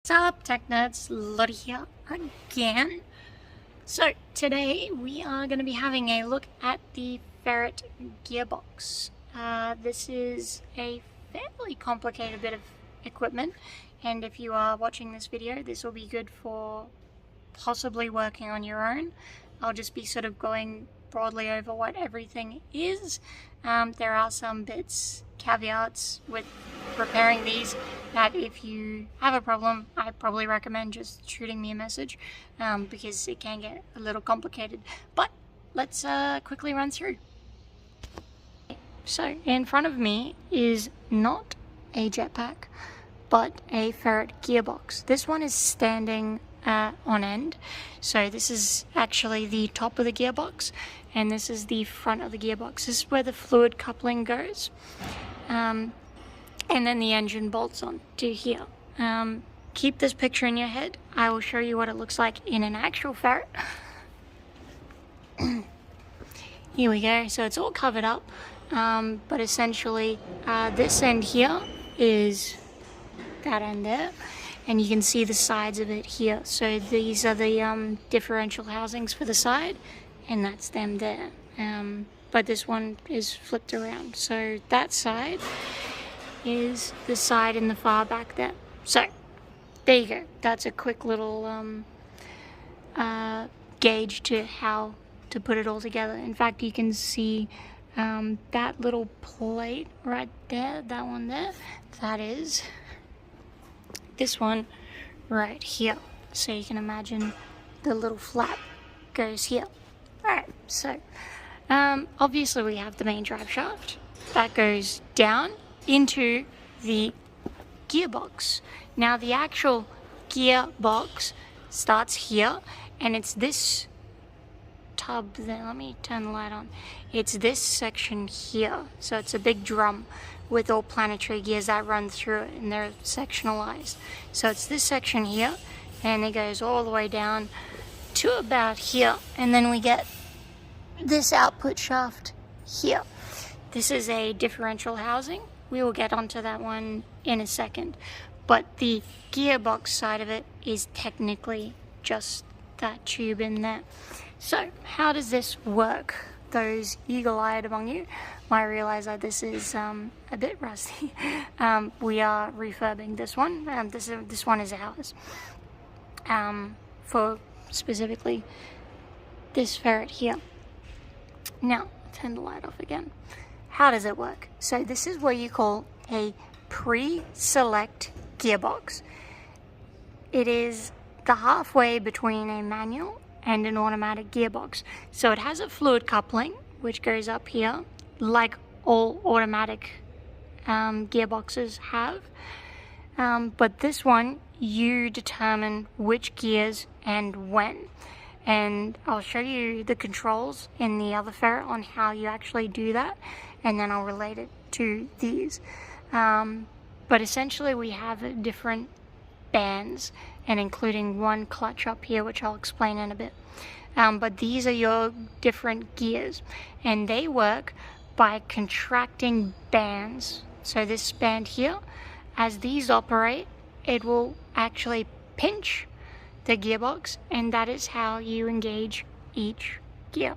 What's up, tech nerds? Lottie here again. So today we are going to be having a look at the Ferret gearbox. This is a fairly complicated bit of equipment, and if you are watching this video, this will be good for possibly working on your own. I'll just be sort of going broadly over what everything is. There are some caveats with repairing these that if you have a problem, I probably recommend just shooting me a message because it can get a little complicated. But let's quickly run through. So in front of me is not a jetpack, but a Ferret gearbox. This one is standing on end. So this is actually the top of the gearbox, and this is the front of the gearbox. This is where the fluid coupling goes. And then the engine bolts on to here. Keep this picture in your head. I will show you what it looks like in an actual Ferret. Here we go. So it's all covered up, but essentially this end here is that end there, and you can see the sides of it here. So these are the differential housings for the side, and that's them there. But this one is flipped around. So that side is the side in the far back there. So there you go. That's a quick little gauge to how to put it all together. In fact, you can see that little plate right there, that one there, that is this one right here. So you can imagine the little flap goes here. Alright, so obviously we have the main drive shaft that goes down into the gearbox. Now the actual gearbox starts here, and it's this tub there. Let me turn the light on. It's this section here. So it's a big drum with all planetary gears that run through it, and they're sectionalized. So it's this section here, and it goes all the way down to about here, and then we get this output shaft here. This is a differential housing. We will get onto that one in a second, but the gearbox side of it is technically just that tube in there. So how does this work? Those eagle-eyed among you might realize that this is a bit rusty. We are refurbing this one. This one is ours, for specifically this Ferret here. Now, turn the light off again. How does it work? So this is what you call a pre-select gearbox. It is the halfway between a manual and an automatic gearbox. So it has a fluid coupling, which goes up here, like all automatic gearboxes have. But this one, you determine which gears and when. And I'll show you the controls in the other Ferret on how you actually do that, and then I'll relate it to these. But essentially we have different bands, and including one clutch up here, which I'll explain in a bit. But these are your different gears, and they work by contracting bands. So this band here, as these operate, it will actually pinch the gearbox, and that is how you engage each gear.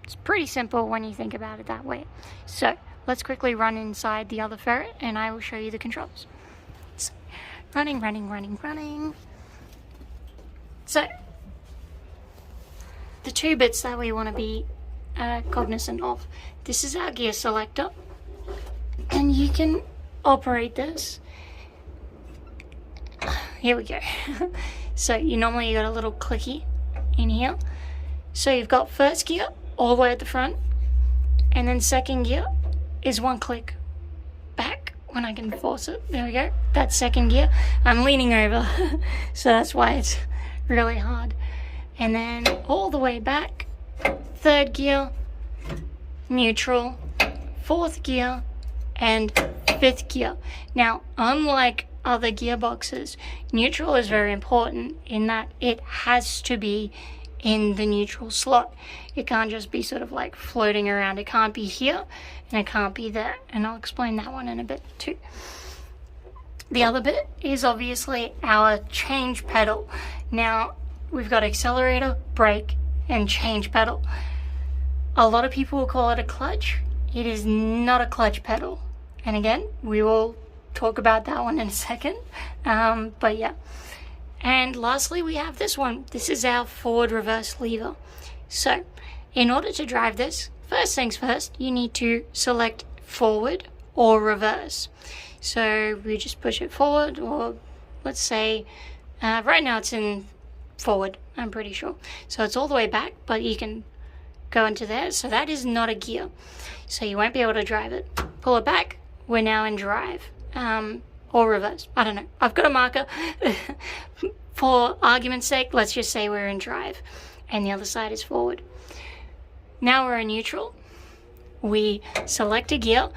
It's pretty simple when you think about it that way. So let's quickly run inside the other Ferret, and I will show you the controls. So, running. So the two bits that we want to be cognizant of. This is our gear selector, and you can operate this. Here we go. So you got a little clicky in here. So you've got first gear all the way at the front, and then second gear is one click back when I can force it. There we go. That's second gear. I'm leaning over, so that's why it's really hard. And then all the way back, third gear, neutral, fourth gear, and fifth gear. Now, unlike other gearboxes, neutral is very important in that it has to be in the neutral slot. It can't just be sort of like floating around. It can't be here, and it can't be there, and I'll explain that one in a bit too. The other bit is obviously our change pedal. Now, we've got accelerator, brake, and change pedal. A lot of people will call it a clutch. It is not a clutch pedal. And again, we will talk about that one in a second. But yeah. And lastly, we have this one. This is our forward reverse lever. So, in order to drive this, first things first, you need to select forward or reverse. So we just push it forward, or let's say, right now it's in forward, I'm pretty sure. So it's all the way back, but you can go into there. So that is not a gear. So you won't be able to drive it. Pull it back, we're now in drive, or reverse. I don't know. I've got a marker. For argument's sake, let's just say we're in drive, and the other side is forward. Now we're in neutral. We select a gear.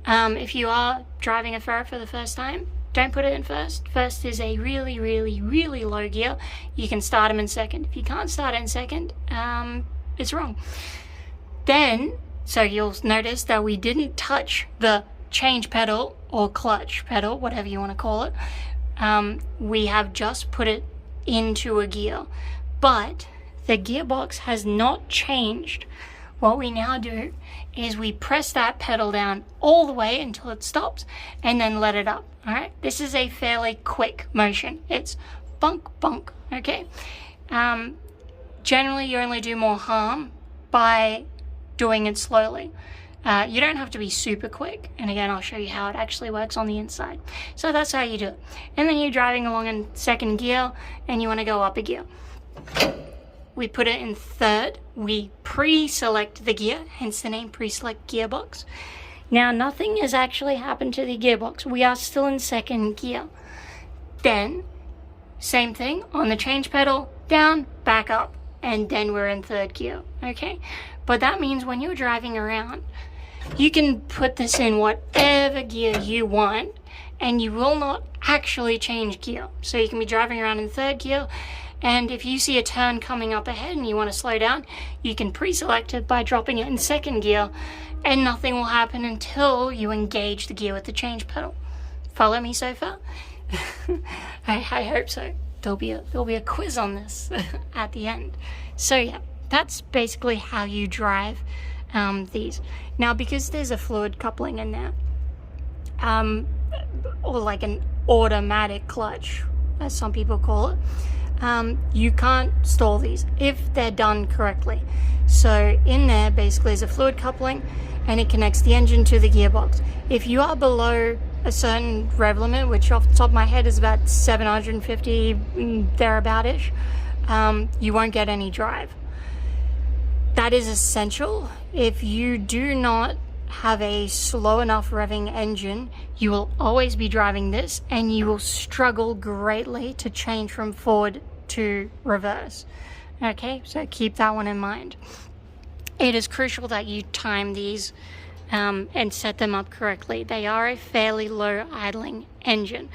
If you are driving a Ferret for the first time, don't put it in first. First is a really, really, really low gear. You can start them in second. If you can't start it in second, it's wrong. Then, so you'll notice that we didn't touch the change pedal or clutch pedal, whatever you want to call it. We have just put it into a gear. But the gearbox has not changed. What we now do is we press that pedal down all the way until it stops and then let it up. All right, this is a fairly quick motion. It's bunk, bunk, okay? Generally, you only do more harm by doing it slowly. You don't have to be super quick. And again, I'll show you how it actually works on the inside. So that's how you do it. And then you're driving along in second gear and you want to go up a gear. We put it in third. We pre-select the gear, hence the name pre-select gearbox. Now nothing has actually happened to the gearbox. We are still in second gear. Then, same thing, on the change pedal, down, back up, and then we're in third gear, okay? But that means when you're driving around, you can put this in whatever gear you want, and you will not actually change gear. So you can be driving around in third gear, and if you see a turn coming up ahead and you want to slow down, you can pre-select it by dropping it in second gear, and nothing will happen until you engage the gear with the change pedal. Follow me so far? I hope so. There'll be a quiz on this at the end. So yeah, that's basically how you drive these. Now, because there's a fluid coupling in there, or like an automatic clutch, as some people call it, you can't stall these if they're done correctly. So in there basically is a fluid coupling, and it connects the engine to the gearbox. If you are below a certain rev limit, which off the top of my head is about 750 thereabout-ish, you won't get any drive. That is essential. If you do not have a slow enough revving engine, you will always be driving this and you will struggle greatly to change from forward to reverse. Okay, so keep that one in mind. It is crucial that you time these and set them up correctly. They are a fairly low idling engine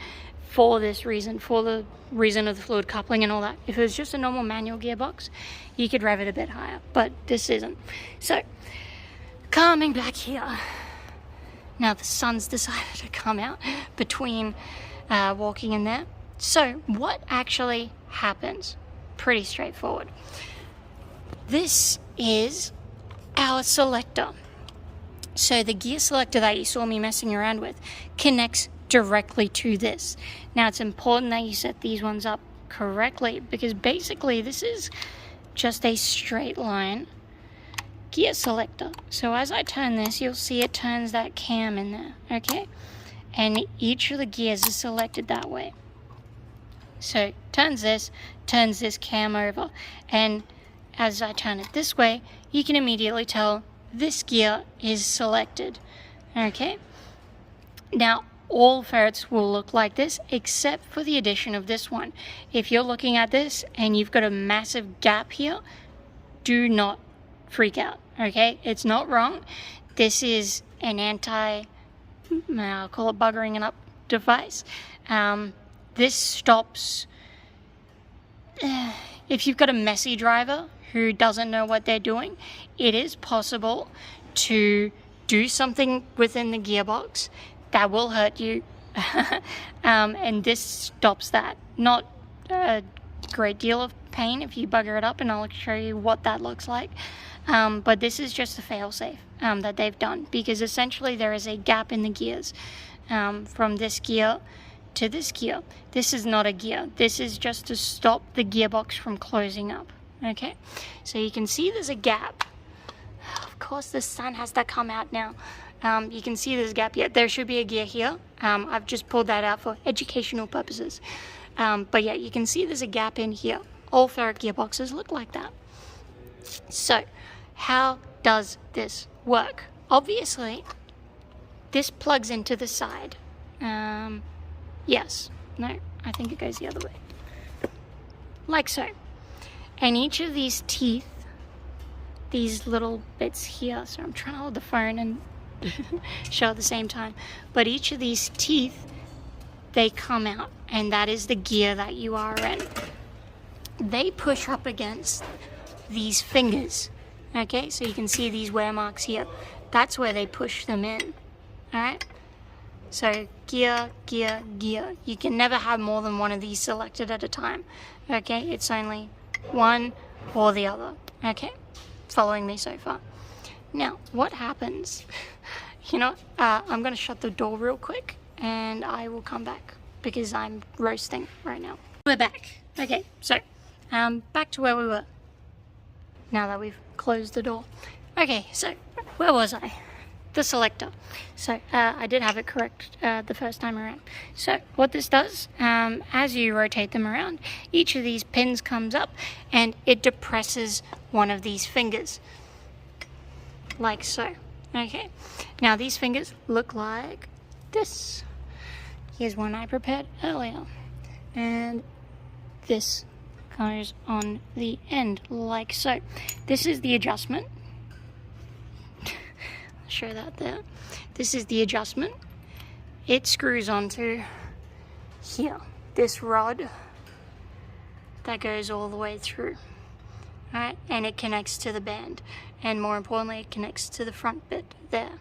for this reason, for the reason of the fluid coupling and all that. If it was just a normal manual gearbox, you could rev it a bit higher, but this isn't. So, coming back here. Now the sun's decided to come out between walking in there. So, what actually happens? Pretty straightforward. This is our selector. So the gear selector that you saw me messing around with connects directly to this. Now it's important that you set these ones up correctly, because basically this is just a straight line gear selector. So as I turn this, you'll see it turns that cam in there, okay? And each of the gears is selected that way. So turns this cam over, and as I turn it this way, you can immediately tell this gear is selected, okay? Now, all Ferrets will look like this, except for the addition of this one. If you're looking at this and you've got a massive gap here, do not freak out, okay? It's not wrong. This is an I'll call it buggering it up device. This stops, if you've got a messy driver who doesn't know what they're doing, it is possible to do something within the gearbox that will hurt you And this stops that. Not a great deal of pain if you bugger it up, and I'll show you what that looks like. But this is just a fail-safe that they've done, because essentially there is a gap in the gears from this gear to this gear. This is not a gear. This is just to stop the gearbox from closing up. Okay, so you can see there's a gap. Of course the sun has to come out now. You can see there's a gap here. There should be a gear here. I've just pulled that out for educational purposes. But yeah, you can see there's a gap in here. All Ferret gearboxes look like that. So, how does this work? Obviously, this plugs into the side. Yes. No, I think it goes the other way. Like so. And each of these teeth, these little bits here, so I'm trying to hold the phone and show at the same time, but each of these teeth, they come out, and that is the gear that you are in. They push up against these fingers. Okay, so you can see these wear marks here. That's where they push them in. Alright, so gear, gear, gear. You can never have more than one of these selected at a time. Okay, it's only one or the other. Okay, following me so far? Now, what happens? You know, I'm going to shut the door real quick and I will come back because I'm roasting right now. We're back. Okay, so back to where we were now that we've closed the door. Okay, so where was I? The selector. So I did have it correct the first time around. So what this does, as you rotate them around, each of these pins comes up and it depresses one of these fingers, like so. Okay, now these fingers look like this. Here's one I prepared earlier, and this goes on the end like so. This is the adjustment. Show that there. This is the adjustment. It screws onto here, this rod that goes all the way through. Alright, and it connects to the band, and more importantly it connects to the front bit there.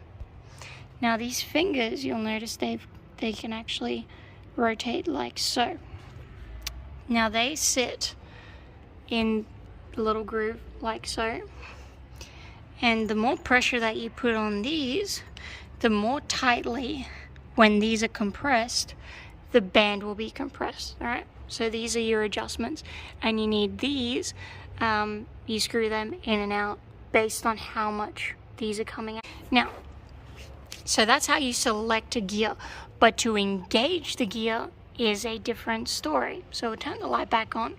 Now these fingers, you'll notice they can actually rotate like so. Now they sit in the little groove like so. And the more pressure that you put on these, the more tightly, when these are compressed, the band will be compressed. Alright, so these are your adjustments, and you need these. You screw them in and out based on how much these are coming out. Now, so that's how you select a gear, but to engage the gear is a different story. So we'll turn the light back on.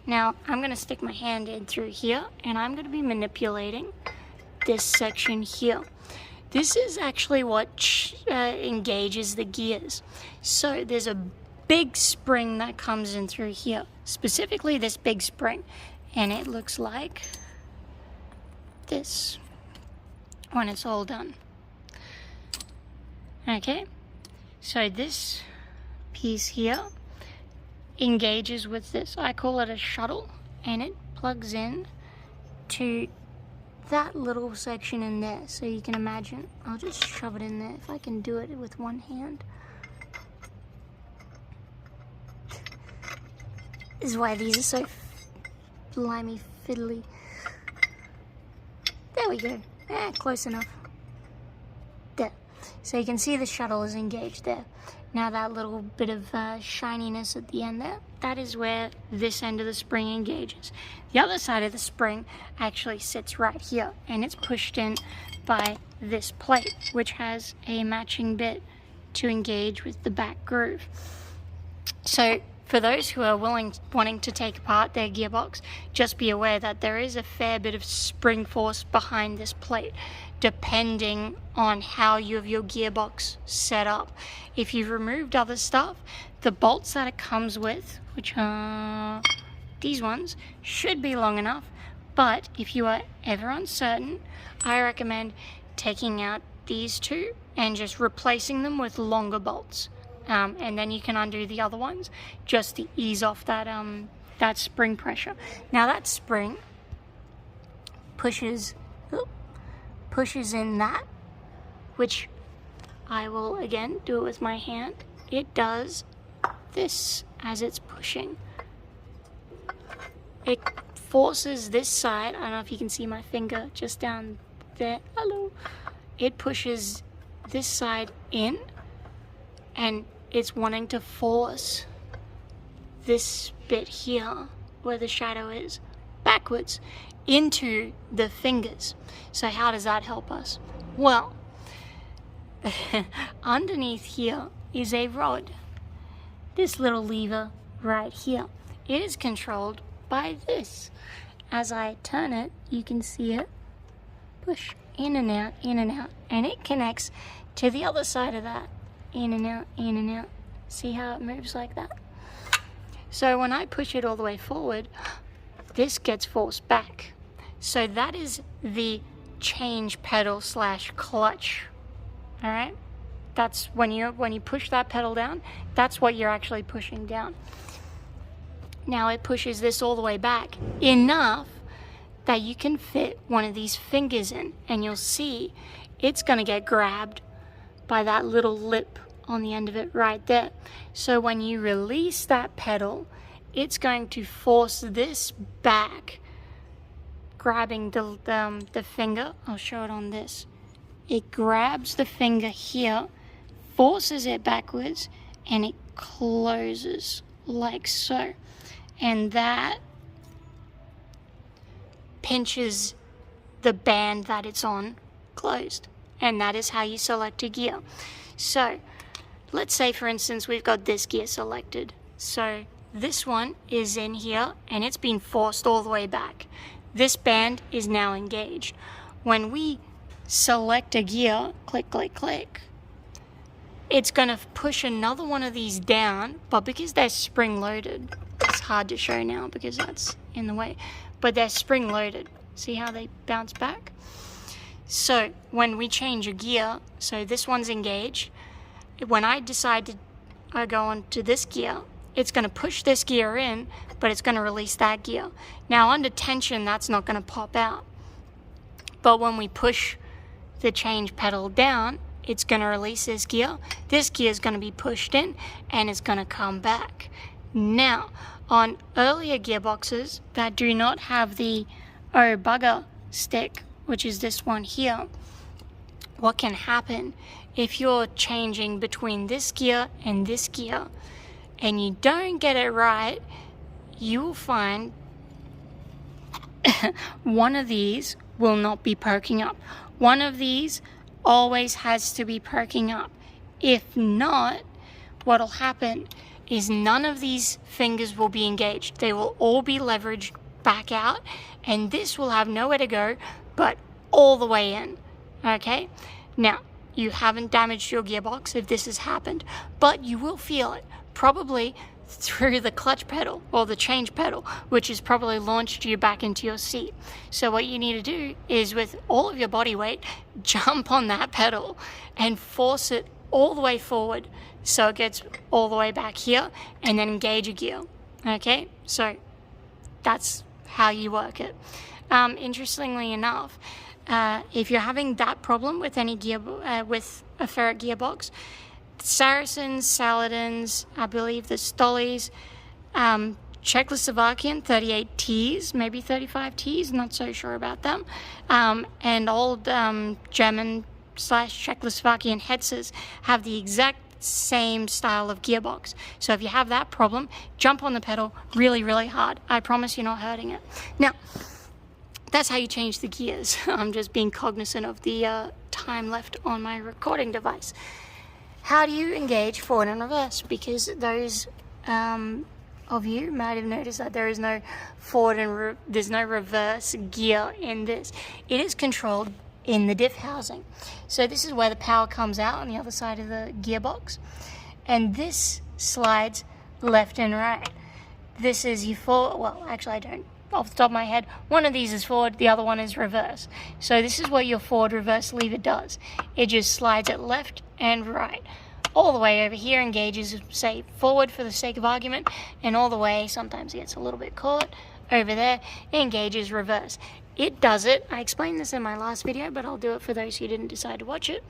Now I'm going to stick my hand in through here, and I'm going to be manipulating this section here. This is actually what engages the gears. So there's a big spring that comes in through here, specifically this big spring, and it looks like this when it's all done. Okay, so this piece here engages with this. I call it a shuttle, and it plugs in to that little section in there. So you can imagine, I'll just shove it in there if I can do it with one hand. This is why these are so blimey fiddly. There we go. Close enough. There. So you can see the shuttle is engaged there. Now that little bit of shininess at the end there, that is where this end of the spring engages. The other side of the spring actually sits right here, and it's pushed in by this plate, which has a matching bit to engage with the back groove. So for those who are wanting to take apart their gearbox, just be aware that there is a fair bit of spring force behind this plate, depending on how you have your gearbox set up. If you've removed other stuff, the bolts that it comes with, which are these ones, should be long enough. But if you are ever uncertain, I recommend taking out these two and just replacing them with longer bolts. And then you can undo the other ones just to ease off that that spring pressure. Now that spring pushes in that, which I will again do it with my hand, it does this as it's pushing. It forces this side, I don't know if you can see my finger just down there, hello. It pushes this side in, and it's wanting to force this bit here, where the shadow is, backwards into the fingers. So how does that help us? Well, underneath here is a rod. This little lever right here. It is controlled by this. As I turn it, you can see it push in and out, and it connects to the other side of that. In and out, in and out. See how it moves like that? So when I push it all the way forward, this gets forced back. So that is the change pedal / clutch. All right? That's when you push that pedal down, that's what you're actually pushing down. Now it pushes this all the way back enough that you can fit one of these fingers in, and you'll see it's going to get grabbed by that little lip on the end of it right there. So when you release that pedal, it's going to force this back, grabbing the finger. I'll show it on this. It grabs the finger here, forces it backwards, and it closes like so. And that pinches the band that it's on closed. And that is how you select a gear. So let's say, for instance, we've got this gear selected. So this one is in here and it's been forced all the way back. This band is now engaged. When we select a gear, click, click, click, it's going to push another one of these down, but because they're spring-loaded, it's hard to show now because that's in the way, but they're spring-loaded. See how they bounce back? So when we change a gear, so this one's engaged, when I decide to go on to this gear, it's going to push this gear in, but it's going to release that gear. Now under tension, that's not going to pop out. But when we push the change pedal down, it's going to release this gear. This gear is going to be pushed in, and it's going to come back. Now, on earlier gearboxes that do not have the oh bugger stick, which is this one here, what can happen if you're changing between this gear and this gear and you don't get it right, you will find one of these will not be perking up. One of these always has to be perking up. If not, what'll happen is none of these fingers will be engaged. They will all be leveraged back out, and this will have nowhere to go but all the way in. Okay? Now, you haven't damaged your gearbox if this has happened, but you will feel it, probably through the clutch pedal or the change pedal, which has probably launched you back into your seat. So what you need to do is, with all of your body weight, jump on that pedal and force it all the way forward so it gets all the way back here, and then engage a gear. Okay, so that's how you work it. Interestingly enough, if you're having that problem with any gear, with a Ferret gearbox, Saracens, Saladins, I believe the Stollies, Czechoslovakian 38Ts, maybe 35Ts, not so sure about them, and old German / Czechoslovakian howthis have the exact same style of gearbox. So if you have that problem, jump on the pedal really, really hard. I promise you're not hurting it. Now, that's how you change the gears. I'm just being cognizant of the time left on my recording device. How do you engage forward and reverse? Because those of you might have noticed that there is no forward and there's no reverse gear in this. It is controlled in the diff housing. So this is where the power comes out on the other side of the gearbox, and this slides left and right. This is you forward, well actually I don't, off the top of my head, one of these is forward, the other one is reverse. So this is what your forward reverse lever does. It just slides it left and right. All the way over here engages, say, forward for the sake of argument, and all the way, sometimes it gets a little bit caught, over there, engages reverse. It does it, I explained this in my last video, but I'll do it for those who didn't decide to watch it.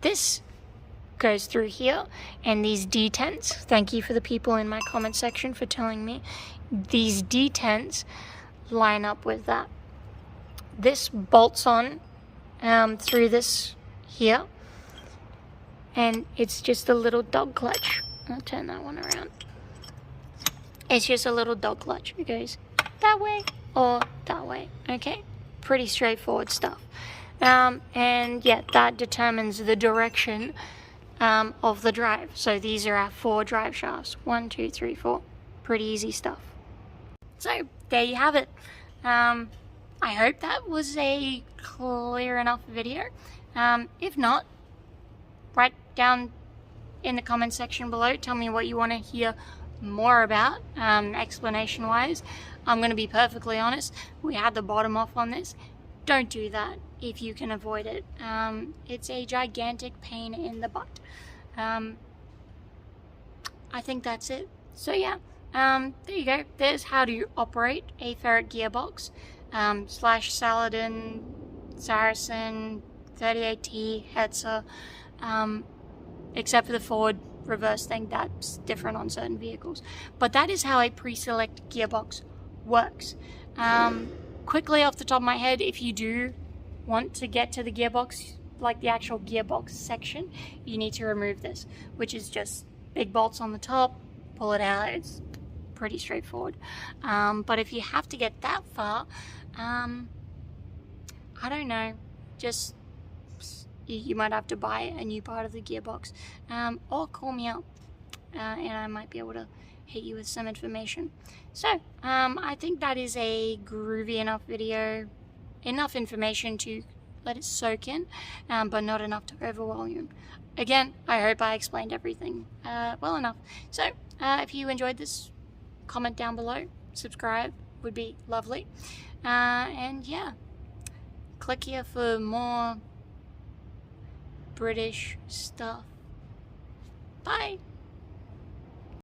This goes through here, and these detents, thank you for the people in my comment section for telling me, these detents line up with that. This bolts on through this here, and it's just a little dog clutch. I'll turn that one around. It's just a little dog clutch. It goes that way or that way. Okay, pretty straightforward stuff. And yeah, that determines the direction of the drive. So these are our 4 drive shafts. 1, 2, 3, 4. Pretty easy stuff. So there you have it. I hope that was a clear enough video. If not, write down in the comment section below, tell me what you want to hear more about, explanation wise. I'm going to be perfectly honest, we had the bottom off on this. Don't do that if you can avoid it. It's a gigantic pain in the butt. I think that's it. So yeah, there you go. There's how to operate a Ferret gearbox slash Saladin, Saracen, 38T, Hetzer, except for the forward reverse thing, that's different on certain vehicles. But that is how a pre-select gearbox works. Quickly off the top of my head, if you do want to get to the gearbox, like the actual gearbox section, you need to remove this, which is just big bolts on the top, pull it out. It's pretty straightforward. But if you have to get that far, I don't know, just you might have to buy a new part of the gearbox, or call me up, and I might be able to hit you with some information. So I think that is a groovy enough video, enough information to let it soak in, but not enough to overwhelm you. Again, I hope I explained everything well enough. So if you enjoyed this, comment down below, subscribe would be lovely, and yeah, click here for more British stuff. Bye.